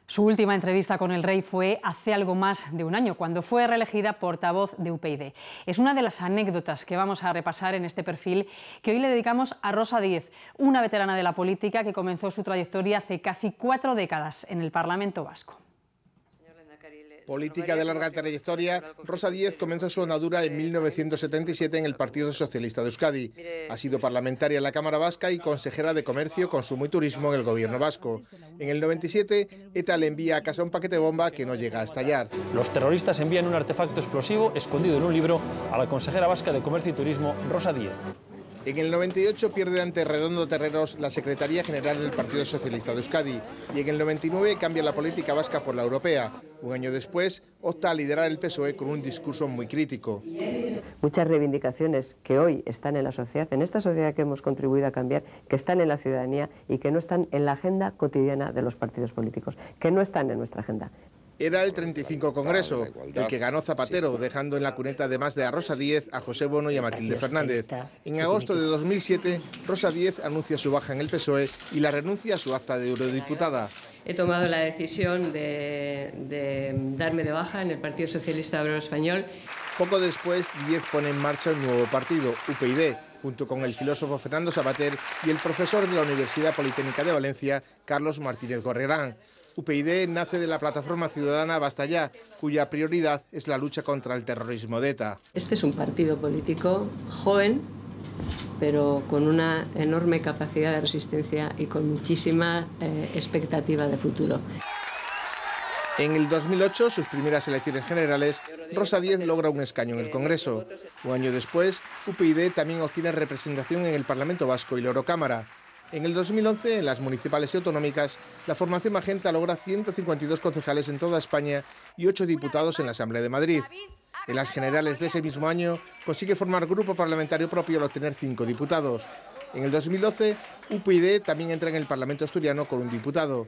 Su última entrevista con el rey fue hace algo más de un año, cuando fue reelegida portavoz de UPyD. Es una de las anécdotas que vamos a repasar en este perfil que hoy le dedicamos a Rosa Díez, una veterana de la política que comenzó su trayectoria hace casi 4 décadas en el Parlamento Vasco. Política de larga trayectoria, Rosa Díez comenzó su andadura en 1977 en el Partido Socialista de Euskadi. Ha sido parlamentaria en la Cámara Vasca y consejera de Comercio, Consumo y Turismo en el Gobierno vasco. En el 97, ETA le envía a casa un paquete bomba que no llega a estallar. Los terroristas envían un artefacto explosivo escondido en un libro a la consejera vasca de Comercio y Turismo, Rosa Díez. En el 98 pierde ante Redondo Terreros la Secretaría General del Partido Socialista de Euskadi y en el 99 cambia la política vasca por la europea. Un año después opta a liderar el PSOE con un discurso muy crítico. Muchas reivindicaciones que hoy están en la sociedad, en esta sociedad que hemos contribuido a cambiar, que están en la ciudadanía y que no están en la agenda cotidiana de los partidos políticos, que no están en nuestra agenda. Era el 35 Congreso, el que ganó Zapatero, dejando en la cuneta además de a Rosa Díez, a José Bono y a Matilde Fernández. En agosto de 2007, Rosa Díez anuncia su baja en el PSOE y la renuncia a su acta de eurodiputada. He tomado la decisión de darme de baja en el Partido Socialista Obrero Español. Poco después, Díez pone en marcha un nuevo partido, UPyD, junto con el filósofo Fernando Savater y el profesor de la Universidad Politécnica de Valencia, Carlos Martínez Gorrerán. UPyD nace de la plataforma ciudadana Basta Ya, cuya prioridad es la lucha contra el terrorismo de ETA. Este es un partido político joven, pero con una enorme capacidad de resistencia y con muchísima expectativa de futuro. En el 2008, sus primeras elecciones generales, Rosa Díez logra un escaño en el Congreso. Un año después, UPyD también obtiene representación en el Parlamento Vasco y la Eurocámara. En el 2011, en las municipales y autonómicas, la formación magenta logra 152 concejales en toda España y 8 diputados en la Asamblea de Madrid. En las generales de ese mismo año, consigue formar grupo parlamentario propio al obtener 5 diputados. En el 2012, UPyD también entra en el Parlamento asturiano con un diputado.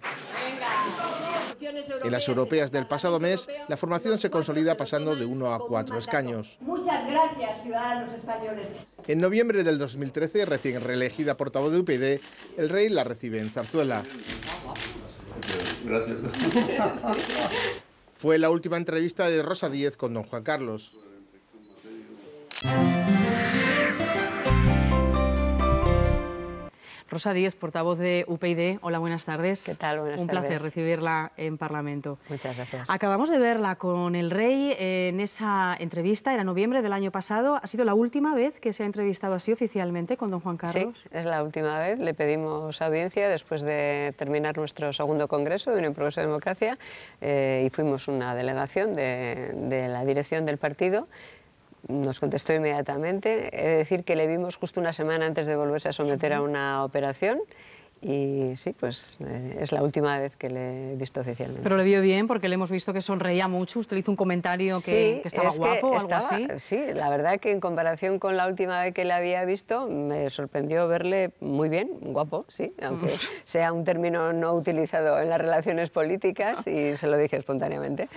En las europeas del pasado mes, la formación se consolida pasando de 1 a 4 escaños. Muchas gracias, ciudadanos españoles. En noviembre del 2013, recién reelegida portavoz de UPyD, el rey la recibe en Zarzuela. Gracias. Fue la última entrevista de Rosa Díez con don Juan Carlos. Rosa Díez, portavoz de UPyD. Hola, buenas tardes. ¿Qué tal? Buenas tardes. Un placer recibirla en Parlamento. Muchas gracias. Acabamos de verla con el rey en esa entrevista, era noviembre del año pasado. ¿Ha sido la última vez que se ha entrevistado así oficialmente con don Juan Carlos? Sí, es la última vez. Le pedimos audiencia después de terminar nuestro segundo congreso de Unión Progreso y Democracia y fuimos una delegación de la dirección del partido. Nos contestó inmediatamente. He de decir que le vimos justo una semana antes de volverse a someter a una operación y sí, pues es la última vez que le he visto oficialmente. Pero le vio bien porque le hemos visto que sonreía mucho. Usted hizo un comentario que estaba guapo o algo así. Sí, la verdad que en comparación con la última vez que le había visto me sorprendió verle muy bien, guapo, sí, aunque sea un término no utilizado en las relaciones políticas y se lo dije espontáneamente.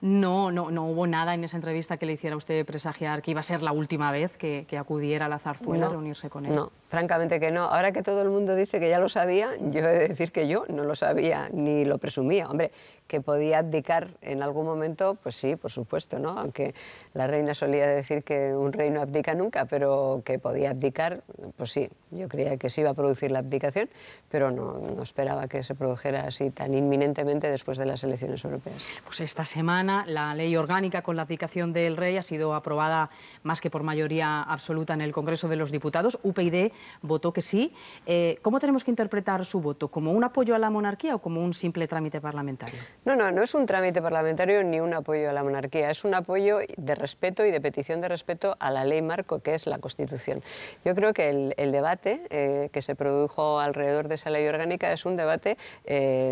No hubo nada en esa entrevista que le hiciera a usted presagiar que iba a ser la última vez que acudiera a la Zarzuela a reunirse con él. No, francamente que no. Ahora que todo el mundo dice que ya lo sabía, yo he de decir que yo no lo sabía ni lo presumía. Hombre, que podía abdicar en algún momento, pues sí, por supuesto, ¿no? Aunque la reina solía decir que un rey no abdica nunca, pero que podía abdicar, pues sí. Yo creía que se iba a producir la abdicación, pero no esperaba que se produjera así tan inminentemente después de las elecciones europeas. Pues esta semana la ley orgánica con la abdicación del rey ha sido aprobada más que por mayoría absoluta en el Congreso de los Diputados. UPyD votó que sí. ¿Cómo tenemos que interpretar su voto? ¿Como un apoyo a la monarquía o como un simple trámite parlamentario? No es un trámite parlamentario ni un apoyo a la monarquía, es un apoyo de respeto y de petición de respeto a la ley marco, que es la Constitución. Yo creo que el debate que se produjo alrededor de esa ley orgánica es un debate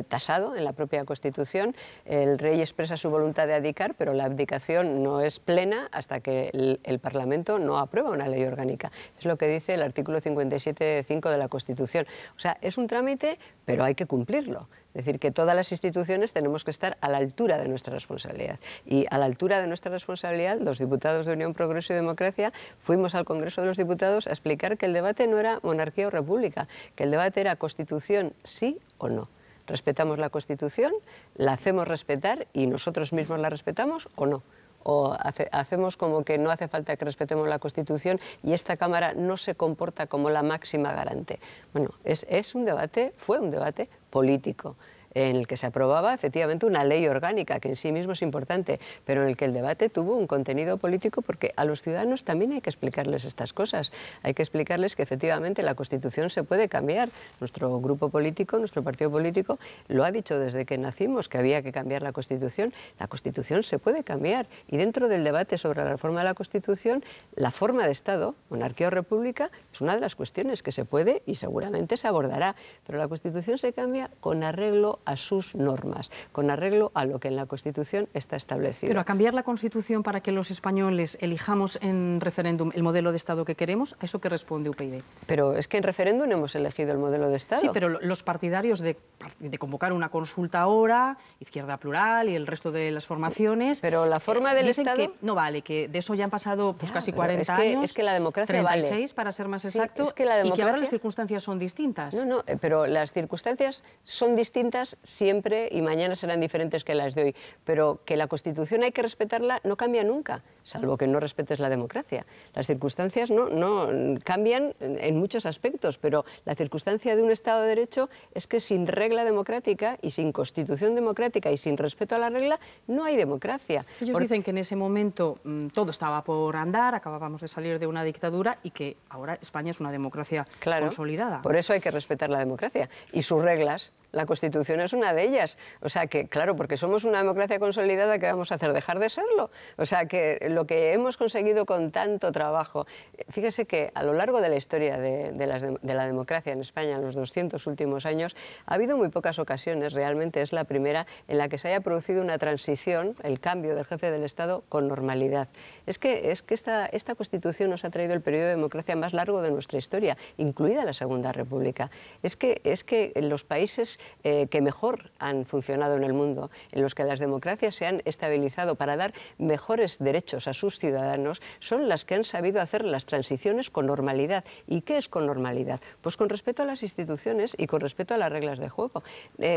tasado en la propia Constitución. El rey expresa su voluntad de abdicar, pero la abdicación no es plena hasta que el Parlamento no aprueba una ley orgánica. Es lo que dice el artículo 57.5 de la Constitución. O sea, es un trámite, pero hay que cumplirlo. Es decir, que todas las instituciones tenemos que estar a la altura de nuestra responsabilidad. Y a la altura de nuestra responsabilidad, los diputados de Unión Progreso y Democracia fuimos al Congreso de los Diputados a explicar que el debate no era monarquía o república, que el debate era Constitución sí o no. respetamos la Constitución, la hacemos respetar y nosotros mismos la respetamos o no. O hacemos como que no hace falta que respetemos la Constitución y esta Cámara no se comporta como la máxima garante. Bueno, fue un debate político, en el que se aprobaba efectivamente una ley orgánica, que en sí mismo es importante, pero en el que el debate tuvo un contenido político, porque a los ciudadanos también hay que explicarles estas cosas. Hay que explicarles que efectivamente la Constitución se puede cambiar. Nuestro grupo político, nuestro partido político, lo ha dicho desde que nacimos, que había que cambiar la Constitución. La Constitución se puede cambiar. Y dentro del debate sobre la reforma de la Constitución, la forma de Estado, monarquía o república, es una de las cuestiones que se puede y seguramente se abordará. Pero la Constitución se cambia con arreglo a sus normas, con arreglo a lo que en la Constitución está establecido. Pero a cambiar la Constitución para que los españoles elijamos en referéndum el modelo de Estado que queremos, ¿a eso qué responde UPyD? Pero es que en referéndum hemos elegido el modelo de Estado. Sí, pero los partidarios de convocar una consulta ahora, Izquierda Plural y el resto de las formaciones... Pero la forma del dicen Estado... que no vale, que de eso ya han pasado pues, casi 40 años. Es que la democracia 36 vale. para ser más exacto, Sí, es que la democracia... y que ahora las circunstancias son distintas. No, pero las circunstancias son distintas siempre y mañana serán diferentes que las de hoy. Pero que la Constitución hay que respetarla no cambia nunca, salvo que no respetes la democracia. Las circunstancias no cambian en muchos aspectos, pero la circunstancia de un Estado de Derecho es que sin regla democrática y sin Constitución democrática y sin respeto a la regla no hay democracia. Ellos dicen que en ese momento todo estaba por andar, acabábamos de salir de una dictadura y que ahora España es una democracia consolidada. Por eso hay que respetar la democracia y sus reglas. La Constitución es una de ellas. O sea que, claro, porque somos una democracia consolidada, ¿qué vamos a hacer? ¿Dejar de serlo? O sea que lo que hemos conseguido con tanto trabajo... Fíjese que a lo largo de la historia de la democracia en España, en los 200 últimos años, ha habido muy pocas ocasiones, realmente es la primera, en la que se haya producido una transición, el cambio del jefe del Estado con normalidad. Es que esta Constitución nos ha traído el periodo de democracia más largo de nuestra historia, incluida la Segunda República. Es que en los países que mejor han funcionado en el mundo, en los que las democracias se han estabilizado para dar mejores derechos a sus ciudadanos, son las que han sabido hacer las transiciones con normalidad. ¿Y qué es con normalidad? Pues con respeto a las instituciones y con respeto a las reglas de juego.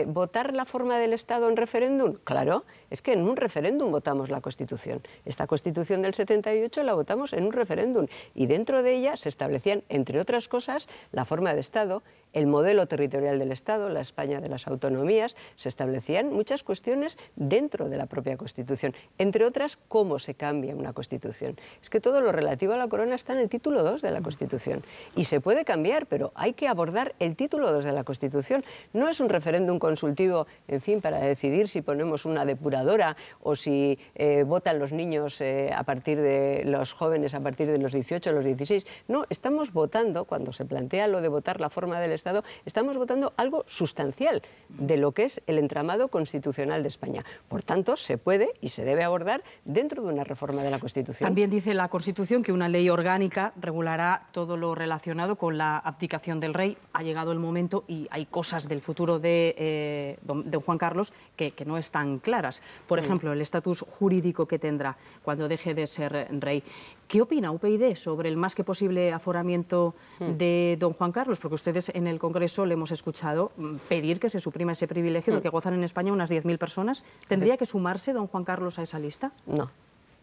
¿Votar la forma del Estado en referéndum? Claro, es que en un referéndum votamos la Constitución. Esta Constitución del 78 la votamos en un referéndum y dentro de ella se establecían, entre otras cosas, la forma de Estado, el modelo territorial del Estado, la España de las autonomías, se establecían muchas cuestiones dentro de la propia Constitución, entre otras, cómo se cambia una Constitución. Es que todo lo relativo a la corona está en el título 2 de la Constitución y se puede cambiar, pero hay que abordar el título 2 de la Constitución. No es un referéndum consultivo, en fin, para decidir si ponemos una depuradora o si votan los niños a partir de los jóvenes a partir de los 18 o los 16. No, estamos votando, cuando se plantea lo de votar la forma del Estado, estamos votando algo sustancial de lo que es el entramado constitucional de España. Por tanto, se puede y se debe abordar dentro de una reforma de la Constitución. También dice la Constitución que una ley orgánica regulará todo lo relacionado con la abdicación del rey. Ha llegado el momento y hay cosas del futuro de don Juan Carlos que no están claras. Por ejemplo, el estatus jurídico que tendrá cuando deje de ser rey. ¿Qué opina UPyD sobre el más que posible aforamiento de don Juan Carlos? Porque ustedes en el Congreso le hemos escuchado pedir que se suprima ese privilegio del que gozan en España unas 10.000 personas. ¿Tendría que sumarse don Juan Carlos a esa lista? No.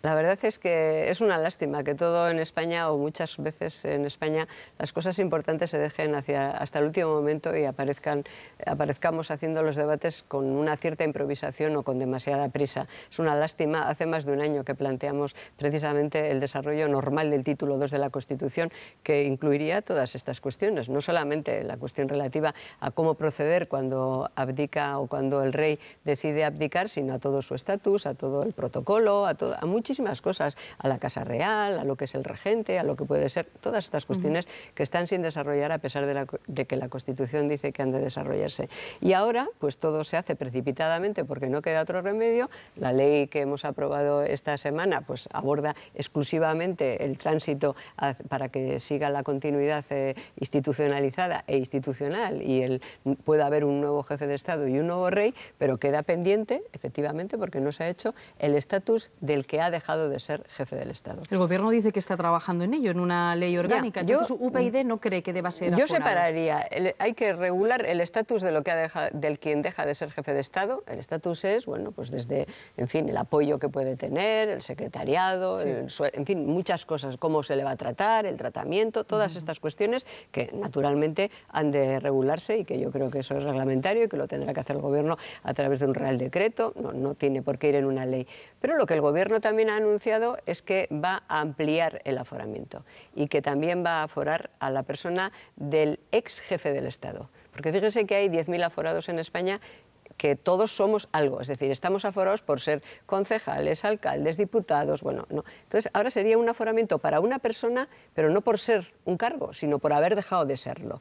La verdad es que es una lástima que todo en España, o muchas veces en España, las cosas importantes se dejen hasta el último momento y aparezcamos haciendo los debates con una cierta improvisación o con demasiada prisa. Es una lástima. Hace más de un año que planteamos precisamente el desarrollo normal del título 2 de la Constitución, que incluiría todas estas cuestiones, no solamente la cuestión relativa a cómo proceder cuando abdica o cuando el rey decide abdicar, sino a todo su estatus, a todo el protocolo, a muchísimas cosas, a la Casa Real, a lo que es el regente, a lo que puede ser, todas estas cuestiones que están sin desarrollar a pesar de que la Constitución dice que han de desarrollarse. Y ahora, pues todo se hace precipitadamente porque no queda otro remedio. La ley que hemos aprobado esta semana pues aborda exclusivamente el tránsito para que siga la continuidad institucionalizada e institucional y pueda haber un nuevo jefe de Estado y un nuevo rey, pero queda pendiente, efectivamente, porque no se ha hecho el estatus del que ha dejado dejado de ser jefe del Estado. El Gobierno dice que está trabajando en ello, en una ley orgánica. Entonces, UPyD no cree que deba ser Yo aforado. separaría, hay que regular el estatus de lo que del quien deja de ser jefe de Estado. El estatus es, bueno, pues desde, en fin, el apoyo que puede tener, el secretariado, en fin, muchas cosas, cómo se le va a tratar, el tratamiento, todas estas cuestiones que naturalmente han de regularse y que yo creo que eso es reglamentario y que lo tendrá que hacer el Gobierno a través de un Real Decreto, no tiene por qué ir en una ley. Pero lo que el Gobierno también ha anunciado es que va a ampliar el aforamiento y que también va a aforar a la persona del ex jefe del Estado. Porque fíjense que hay 10.000 aforados en España, que todos somos algo, es decir, estamos aforados por ser concejales, alcaldes, diputados, bueno, no. Entonces, ahora sería un aforamiento para una persona, pero no por ser un cargo, sino por haber dejado de serlo.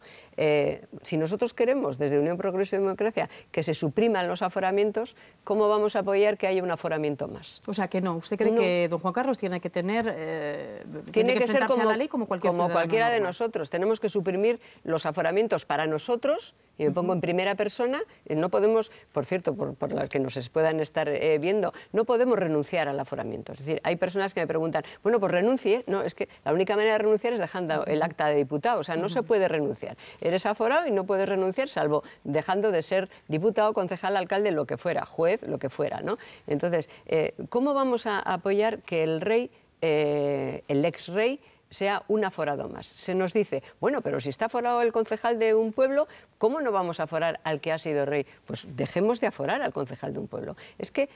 Si nosotros queremos, desde Unión Progreso y Democracia, que se supriman los aforamientos, ¿cómo vamos a apoyar que haya un aforamiento más? O sea, que no. ¿Usted cree que don Juan Carlos tiene que tener... tiene que ser como, a la ley como cualquiera de nosotros. Tenemos que suprimir los aforamientos para nosotros, y me pongo en primera persona, no podemos, por cierto, por las que nos puedan estar viendo, no podemos renunciar al aforamiento. Es decir, hay personas que me preguntan, bueno, pues renuncie. No, es que la única manera de renunciar es dejando el acta de diputado, o sea, no se puede renunciar. Eres aforado y no puedes renunciar salvo dejando de ser diputado, concejal, alcalde, lo que fuera, juez, lo que fuera, ¿no? Entonces, ¿cómo vamos a apoyar que el rey, el ex rey, sea un aforado más? Se nos dice, bueno, pero si está aforado el concejal de un pueblo, ¿cómo no vamos a aforar al que ha sido rey? Pues dejemos de aforar al concejal de un pueblo. Es que,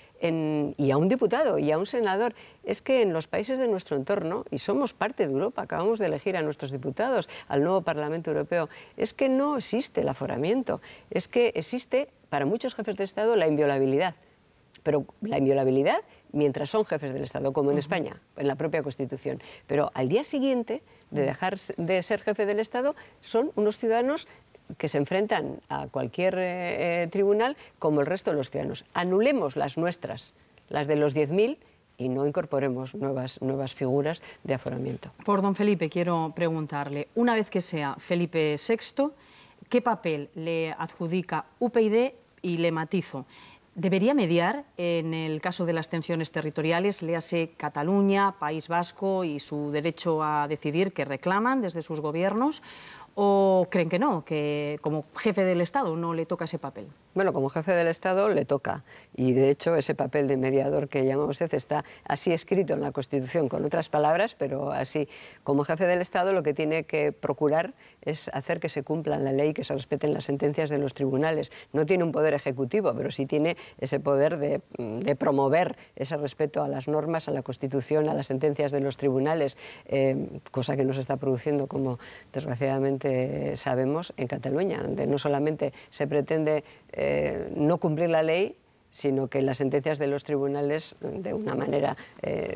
y a un diputado, y a un senador, es que en los países de nuestro entorno, y somos parte de Europa, acabamos de elegir a nuestros diputados, al nuevo Parlamento Europeo, es que no existe el aforamiento, es que existe, para muchos jefes de Estado, la inviolabilidad. Pero la inviolabilidad mientras son jefes del Estado, como en España, en la propia Constitución. Pero al día siguiente de dejar de ser jefe del Estado, son unos ciudadanos que se enfrentan a cualquier tribunal como el resto de los ciudadanos. Anulemos las nuestras, las de los 10.000, y no incorporemos nuevas figuras de aforamiento. Por don Felipe quiero preguntarle, una vez que sea Felipe VI, ¿qué papel le adjudica UPyD? Y le matizo, ¿debería mediar en el caso de las tensiones territoriales, léase Cataluña, País Vasco y su derecho a decidir que reclaman desde sus gobiernos? ¿O creen que no, que como jefe del Estado no le toca ese papel? Bueno, como jefe del Estado le toca, y de hecho ese papel de mediador que llamamos usted está así escrito en la Constitución, con otras palabras, pero así. Como jefe del Estado lo que tiene que procurar es hacer que se cumplan la ley, que se respeten las sentencias de los tribunales. No tiene un poder ejecutivo, pero sí tiene ese poder de promover ese respeto a las normas, a la Constitución, a las sentencias de los tribunales, cosa que no se está produciendo, como desgraciadamente sabemos, en Cataluña, donde no solamente se pretende no cumplir la ley, sino que las sentencias de los tribunales, de una manera,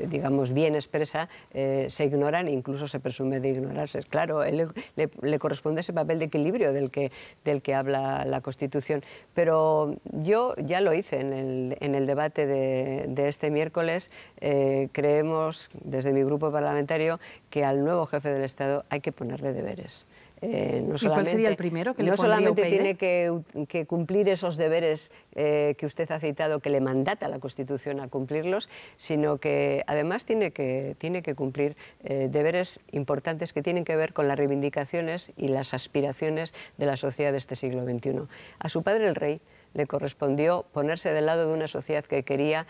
digamos, bien expresa, se ignoran e incluso se presume de ignorarse. Claro, le corresponde ese papel de equilibrio del que habla la Constitución. Pero yo ya lo hice en el debate de este miércoles. Creemos, desde mi grupo parlamentario, que al nuevo jefe del Estado hay que ponerle deberes. ¿Y cuál sería el primero que le pondría solamente UPyD? Tiene que cumplir esos deberes que usted ha citado, que le mandata la Constitución a cumplirlos, sino que además tiene que cumplir deberes importantes que tienen que ver con las reivindicaciones y las aspiraciones de la sociedad de este siglo XXI. A su padre, el rey, le correspondió ponerse del lado de una sociedad que quería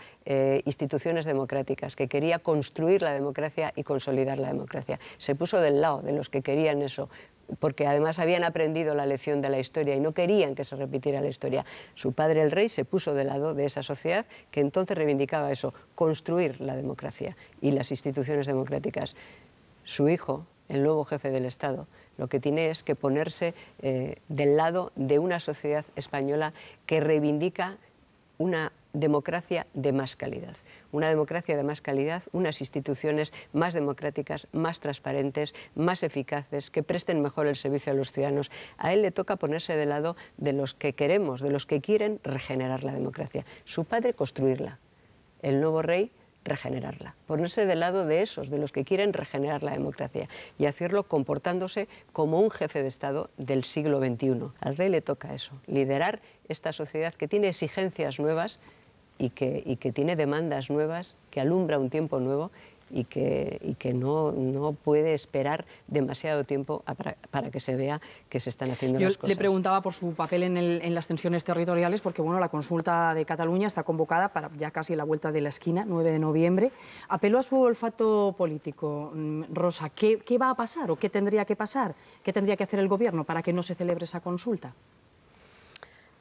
instituciones democráticas, que quería construir la democracia y consolidar la democracia. Se puso del lado de los que querían eso, porque además habían aprendido la lección de la historia y no querían que se repitiera la historia. Su padre, el rey, se puso del lado de esa sociedad que entonces reivindicaba eso, construir la democracia y las instituciones democráticas. Su hijo, el nuevo jefe del Estado, lo que tiene es que ponerse del lado de una sociedad española que reivindica una democracia de más calidad. Una democracia de más calidad, unas instituciones más democráticas, más transparentes, más eficaces, que presten mejor el servicio a los ciudadanos. A él le toca ponerse del lado de los que queremos, de los que quieren regenerar la democracia. Su padre, construirla. El nuevo rey, regenerarla, ponerse del lado de esos, de los que quieren regenerar la democracia y hacerlo comportándose como un jefe de Estado del siglo XXI. Al rey le toca eso, liderar esta sociedad que tiene exigencias nuevas y que tiene demandas nuevas, que alumbra un tiempo nuevo y que no puede esperar demasiado tiempo para que se vea que se están haciendo las cosas. Le preguntaba por su papel en las tensiones territoriales, porque bueno, la consulta de Cataluña está convocada para ya casi la vuelta de la esquina, 9 de noviembre. Apelo a su olfato político. Rosa, ¿qué va a pasar o qué tendría que pasar? ¿Qué tendría que hacer el Gobierno para que no se celebre esa consulta?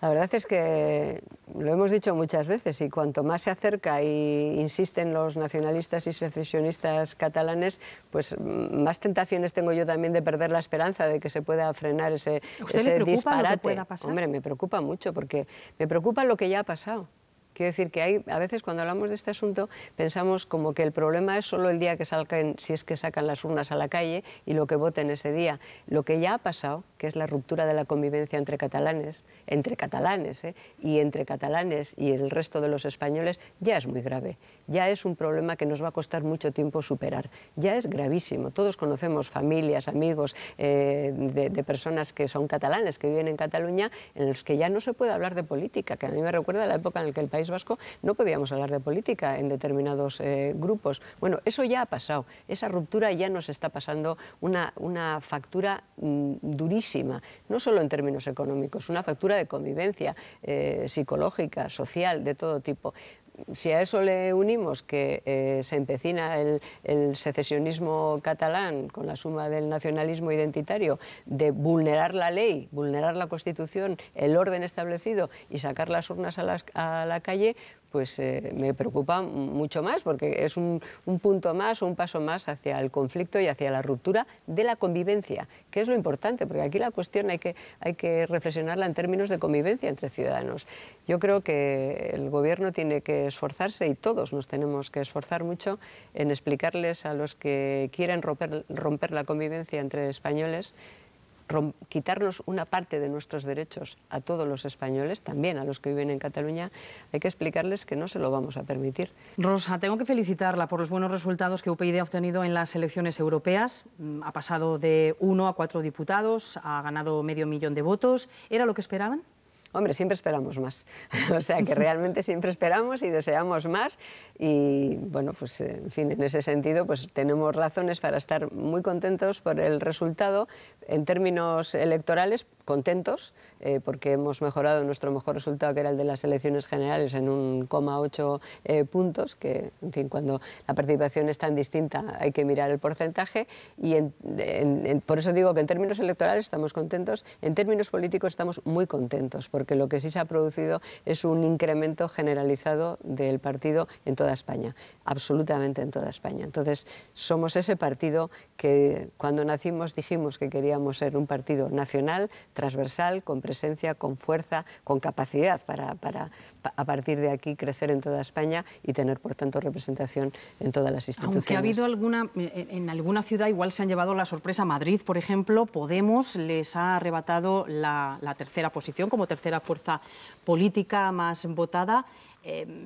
La verdad es que lo hemos dicho muchas veces y cuanto más se acerca y insisten los nacionalistas y secesionistas catalanes, pues más tentaciones tengo yo también de perder la esperanza de que se pueda frenar ese disparate. ¿Usted le preocupa lo que pueda pasar? Hombre, me preocupa mucho porque me preocupa lo que ya ha pasado. Quiero decir que a veces cuando hablamos de este asunto pensamos como que el problema es solo el día que salgan, si es que sacan las urnas a la calle y lo que voten ese día. Lo que ya ha pasado, que es la ruptura de la convivencia entre catalanes y entre catalanes y el resto de los españoles, ya es muy grave. Ya es un problema que nos va a costar mucho tiempo superar. Ya es gravísimo. Todos conocemos familias, amigos de personas que son catalanes, que viven en Cataluña, en los que ya no se puede hablar de política, que a mí me recuerda a la época en la que el País Vasco no podíamos hablar de política en determinados grupos. Bueno, eso ya ha pasado. Esa ruptura ya nos está pasando una factura durísima, no solo en términos económicos, una factura de convivencia psicológica, social, de todo tipo. Si a eso le unimos que se empecina el secesionismo catalán con la suma del nacionalismo identitario de vulnerar la ley, vulnerar la Constitución, el orden establecido y sacar las urnas a la calle, pues me preocupa mucho más porque es un punto más o un paso más hacia el conflicto y hacia la ruptura de la convivencia, que es lo importante, porque aquí la cuestión hay que reflexionarla en términos de convivencia entre ciudadanos. Yo creo que el Gobierno tiene que esforzarse y todos nos tenemos que esforzar mucho en explicarles a los que quieren romper la convivencia entre españoles, quitarnos una parte de nuestros derechos a todos los españoles, también a los que viven en Cataluña, hay que explicarles que no se lo vamos a permitir. Rosa, tengo que felicitarla por los buenos resultados que UPyD ha obtenido en las elecciones europeas. Ha pasado de 1 a 4 diputados, ha ganado medio millón de votos. ¿Era lo que esperaban? Hombre, siempre esperamos más, o sea que realmente siempre esperamos y deseamos más y bueno, pues en fin, en ese sentido pues tenemos razones para estar muy contentos por el resultado. En términos electorales, contentos, porque hemos mejorado nuestro mejor resultado, que era el de las elecciones generales, en 1,8 puntos, que en fin, cuando la participación es tan distinta hay que mirar el porcentaje y por eso digo que en términos electorales estamos contentos, en términos políticos estamos muy contentos, porque lo que sí se ha producido es un incremento generalizado del partido en toda España, absolutamente en toda España. Entonces, somos ese partido que cuando nacimos dijimos que queríamos ser un partido nacional, transversal, con presencia, con fuerza, con capacidad para a partir de aquí crecer en toda España y tener, por tanto, representación en todas las instituciones. Aunque ha habido en alguna ciudad igual se han llevado la sorpresa. Madrid, por ejemplo, Podemos les ha arrebatado la tercera posición como tercera fuerza política más votada.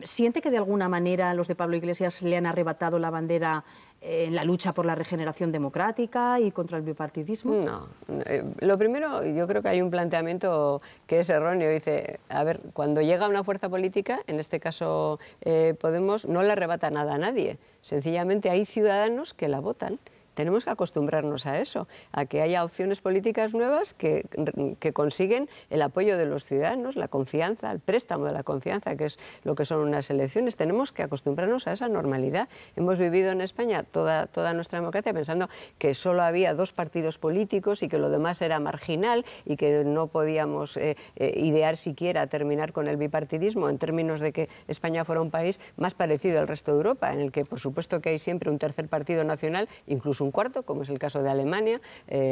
¿Siente que de alguna manera los de Pablo Iglesias le han arrebatado la bandera en la lucha por la regeneración democrática y contra el bipartidismo? No. Lo primero, yo creo que hay un planteamiento que es erróneo. Dice, a ver, cuando llega una fuerza política, en este caso Podemos, no le arrebata nada a nadie. Sencillamente hay ciudadanos que la votan. Tenemos que acostumbrarnos a eso, a que haya opciones políticas nuevas que consiguen el apoyo de los ciudadanos, la confianza, el préstamo de la confianza, que es lo que son unas elecciones. Tenemos que acostumbrarnos a esa normalidad. Hemos vivido en España toda nuestra democracia pensando que solo había 2 partidos políticos y que lo demás era marginal y que no podíamos idear siquiera terminar con el bipartidismo en términos de que España fuera un país más parecido al resto de Europa, en el que por supuesto que hay siempre un tercer partido nacional, incluso un cuarto, como es el caso de Alemania,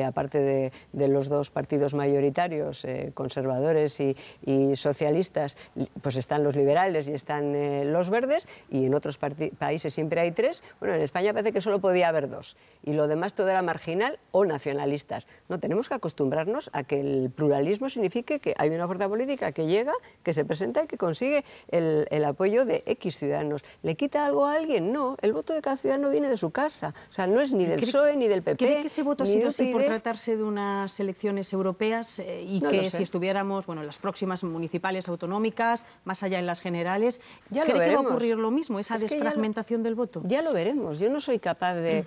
aparte de los 2 partidos mayoritarios, conservadores y socialistas, pues están los liberales y están los verdes, y en otros países siempre hay 3. Bueno, en España parece que solo podía haber 2, y lo demás todo era marginal o nacionalistas. No, tenemos que acostumbrarnos a que el pluralismo signifique que hay una fuerza política que llega, que se presenta y que consigue el apoyo de X ciudadanos. ¿Le quita algo a alguien? No, el voto de cada ciudadano viene de su casa, o sea, no es ni del PSOE, ni del PP. ¿Cree que ese voto ha sido así por tratarse de unas elecciones europeas y que si estuviéramos en las próximas municipales, autonómicas, más allá en las generales, ¿cree que va a ocurrir lo mismo, esa desfragmentación del voto? Ya lo veremos. Yo no soy capaz de...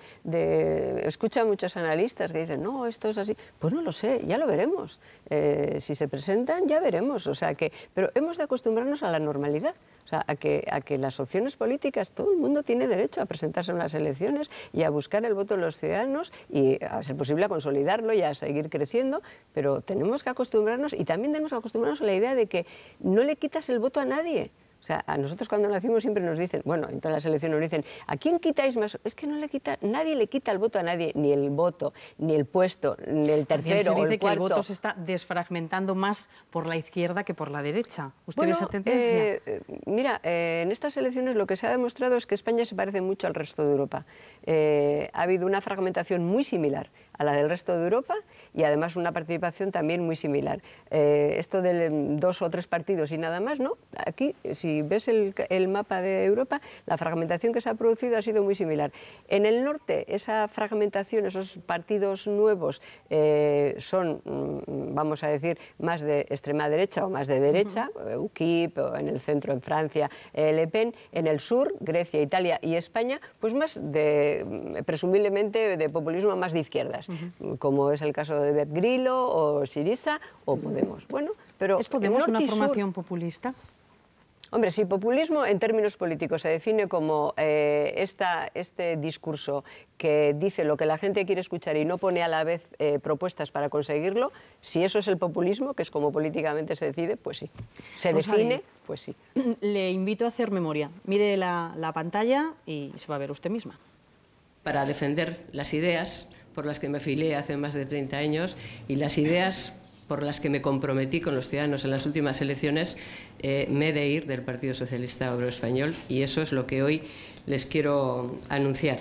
Escucho a muchos analistas que dicen, no, esto es así. Pues no lo sé, ya lo veremos. Si se presentan, ya veremos. O sea que, pero hemos de acostumbrarnos a la normalidad. O sea, a que las opciones políticas, todo el mundo tiene derecho a presentarse en las elecciones y a buscar el voto de los ciudadanos y, a ser posible, a consolidarlo y a seguir creciendo, pero tenemos que acostumbrarnos y también tenemos que acostumbrarnos a la idea de que no le quitas el voto a nadie. O sea, a nosotros cuando nacimos siempre nos dicen, bueno, en todas las elecciones nos dicen, ¿a quién quitáis más? Es que nadie le quita el voto a nadie, ni el voto, ni el puesto, ni el tercero o el cuarto. Que el voto se está desfragmentando más por la izquierda que por la derecha. ¿Usted ve esa tendencia? Mira, en estas elecciones lo que se ha demostrado es que España se parece mucho al resto de Europa. Ha habido una fragmentación muy similar a la del resto de Europa y además una participación también muy similar. Esto de 2 o 3 partidos y nada más, ¿no? Aquí, si ves el mapa de Europa, la fragmentación que se ha producido ha sido muy similar. En el norte, esa fragmentación, esos partidos nuevos son, vamos a decir, más de extrema derecha o más de derecha, UKIP, o en el centro en Francia, Le Pen. En el sur, Grecia, Italia y España, pues más presumiblemente de populismo más de izquierdas. Como es el caso de Beppe Grillo o Syriza o Podemos. Bueno, pero ¿es Podemos una formación populista? Hombre, si populismo en términos políticos se define como este discurso que dice lo que la gente quiere escuchar y no pone a la vez propuestas para conseguirlo, si eso es el populismo, que es como políticamente se decide, pues sí. Se define, pues sí. Le invito a hacer memoria. Mire la pantalla y se va a ver usted misma. Para defender las ideas por las que me afilié hace más de 30 años y las ideas por las que me comprometí con los ciudadanos en las últimas elecciones, me he de ir del Partido Socialista Obrero Español y eso es lo que hoy les quiero anunciar.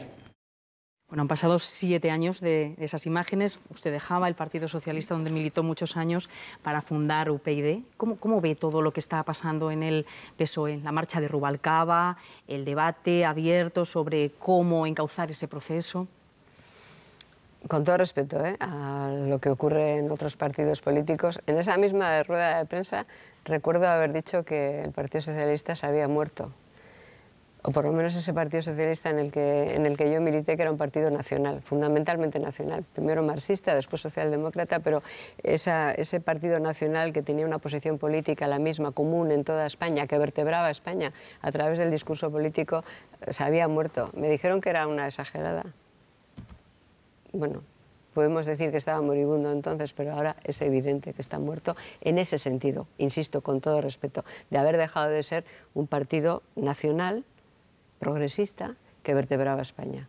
Bueno, han pasado 7 años de esas imágenes. Usted dejaba el Partido Socialista, donde militó muchos años, para fundar UPyD. ¿Cómo ve todo lo que está pasando en el PSOE? La marcha de Rubalcaba, el debate abierto sobre cómo encauzar ese proceso. Con todo respeto a lo que ocurre en otros partidos políticos, en esa misma rueda de prensa recuerdo haber dicho que el Partido Socialista se había muerto. O por lo menos ese Partido Socialista en el que yo milité, que era un partido nacional, fundamentalmente nacional. Primero marxista, después socialdemócrata, pero ese partido nacional que tenía una posición política la misma, común en toda España, que vertebraba a España a través del discurso político, se había muerto. Me dijeron que era una exagerada. Bueno, podemos decir que estaba moribundo entonces, pero ahora es evidente que está muerto en ese sentido, insisto, con todo respeto, de haber dejado de ser un partido nacional, progresista, que vertebraba a España.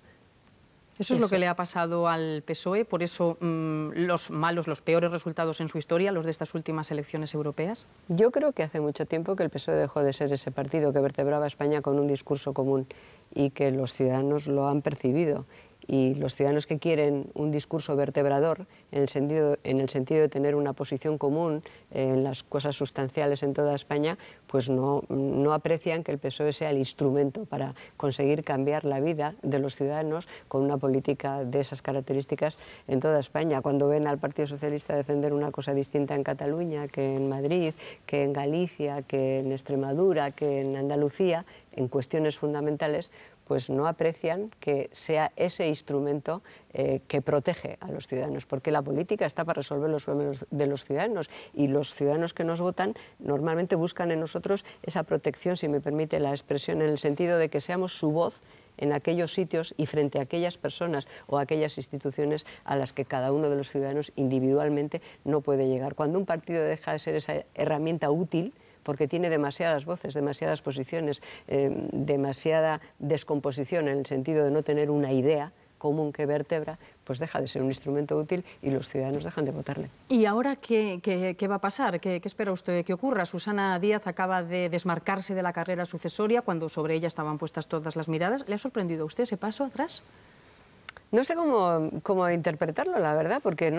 Eso es lo que le ha pasado al PSOE, por eso los peores resultados en su historia, los de estas últimas elecciones europeas. Yo creo que hace mucho tiempo que el PSOE dejó de ser ese partido que vertebraba a España con un discurso común y que los ciudadanos lo han percibido. Y los ciudadanos que quieren un discurso vertebrador, en el sentido de tener una posición común en las cosas sustanciales en toda España, pues no aprecian que el PSOE sea el instrumento para conseguir cambiar la vida de los ciudadanos con una política de esas características en toda España. Cuando ven al Partido Socialista defender una cosa distinta en Cataluña que en Madrid, que en Galicia, que en Extremadura, que en Andalucía, en cuestiones fundamentales, pues no aprecian que sea ese instrumento que protege a los ciudadanos, porque la política está para resolver los problemas de los ciudadanos y los ciudadanos que nos votan normalmente buscan en nosotros esa protección, si me permite la expresión, en el sentido de que seamos su voz en aquellos sitios y frente a aquellas personas o aquellas instituciones a las que cada uno de los ciudadanos individualmente no puede llegar. Cuando un partido deja de ser esa herramienta útil, porque tiene demasiadas voces, demasiadas posiciones, demasiada descomposición en el sentido de no tener una idea común que vertebra, pues deja de ser un instrumento útil y los ciudadanos dejan de votarle. ¿Y ahora qué va a pasar? ¿Qué espera usted que ocurra? Susana Díaz acaba de desmarcarse de la carrera sucesoria cuando sobre ella estaban puestas todas las miradas. ¿Le ha sorprendido a usted ese paso atrás? No sé cómo interpretarlo, la verdad, porque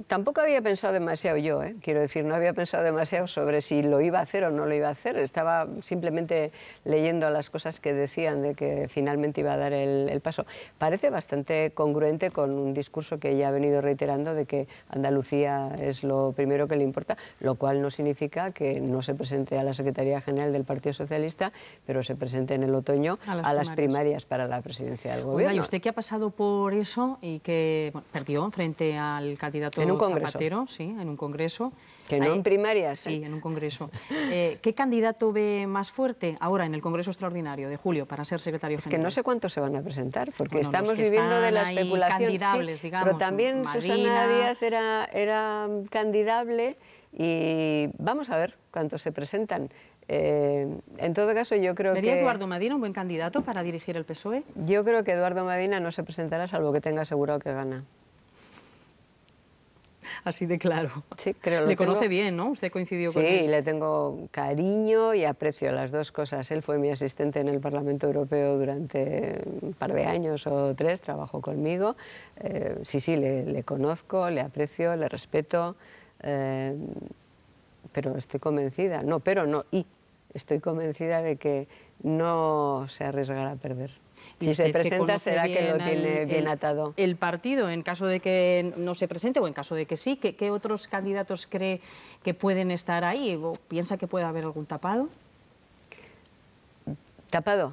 tampoco había pensado demasiado yo, quiero decir, no había pensado demasiado sobre si lo iba a hacer o no lo iba a hacer. Estaba simplemente leyendo las cosas que decían de que finalmente iba a dar el paso. Parece bastante congruente con un discurso que ella ha venido reiterando de que Andalucía es lo primero que le importa, lo cual no significa que no se presente a la Secretaría General del Partido Socialista, pero se presente en el otoño a las primarias para la presidencia del Gobierno. Oiga, ¿y usted qué ha pasado por eso y que perdió frente al candidato Zapatero? Sí, en un congreso. ¿Que no en primarias? Sí, en un congreso. ¿Qué candidato ve más fuerte ahora en el Congreso Extraordinario de julio para ser secretario general? Es que no sé cuántos se van a presentar, porque bueno, estamos viviendo de la especulación. Candidables, sí, digamos, pero también Madina. Susana Díaz era candidable y vamos a ver cuántos se presentan. En todo caso, yo creo ¿Vería que... Eduardo Madina un buen candidato para dirigir el PSOE? Yo creo que Eduardo Madina no se presentará salvo que tenga asegurado que gana. Así de claro. Sí, creo. Le conoce bien, ¿no? Usted coincidió con él. Sí, le tengo cariño y aprecio, las dos cosas. Él fue mi asistente en el Parlamento Europeo durante un par de años o 3, trabajó conmigo. Sí, le conozco, le aprecio, le respeto, pero estoy convencida, estoy convencida de que no se arriesgará a perder. Si se presenta será que lo tiene bien atado. El partido, en caso de que no se presente o en caso de que sí, ¿qué otros candidatos cree que pueden estar ahí? ¿O piensa que puede haber algún tapado? ¿Tapado?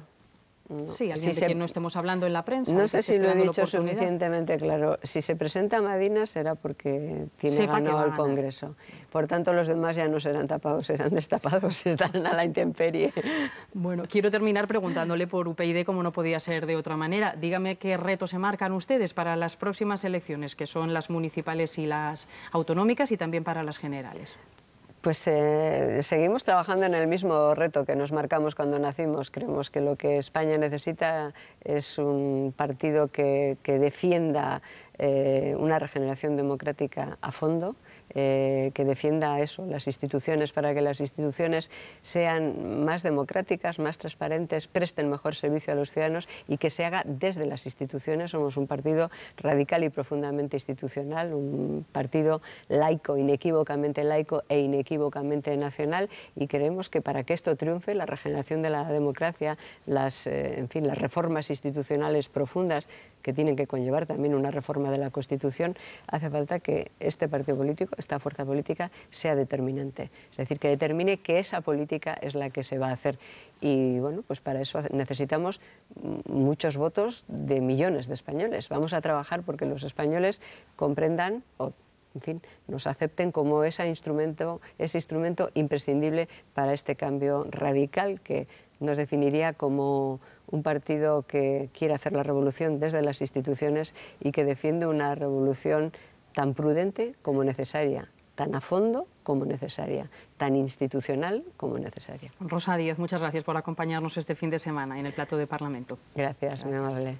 No. Sí, alguien de quien no estemos hablando en la prensa. No sé si lo he dicho suficientemente claro. Si se presenta Madina será porque tiene ganado el Congreso. Por tanto, los demás ya no serán tapados, serán destapados, estarán a la intemperie. Bueno, quiero terminar preguntándole por UPyD, como no podía ser de otra manera. Dígame qué retos se marcan ustedes para las próximas elecciones, que son las municipales y las autonómicas, y también para las generales. Pues seguimos trabajando en el mismo reto que nos marcamos cuando nacimos. Creemos que lo que España necesita es un partido que defienda una regeneración democrática a fondo, que defienda eso, las instituciones, para que las instituciones sean más democráticas, más transparentes, presten mejor servicio a los ciudadanos y que se haga desde las instituciones. Somos un partido radical y profundamente institucional, un partido laico, inequívocamente laico e inequívocamente nacional, y creemos que para que esto triunfe, la regeneración de la democracia, las reformas institucionales profundas que tienen que conllevar también una reforma de la Constitución, hace falta que este partido político, esta fuerza política, sea determinante. Es decir, que determine que esa política es la que se va a hacer. Y bueno, pues para eso necesitamos muchos votos de millones de españoles. Vamos a trabajar porque los españoles comprendan nos acepten como ese instrumento imprescindible para este cambio radical que nos definiría como un partido que quiere hacer la revolución desde las instituciones y que defiende una revolución tan prudente como necesaria, tan a fondo como necesaria, tan institucional como necesaria. Rosa Díez, muchas gracias por acompañarnos este fin de semana en el plato de Parlamento. Gracias, muy amable.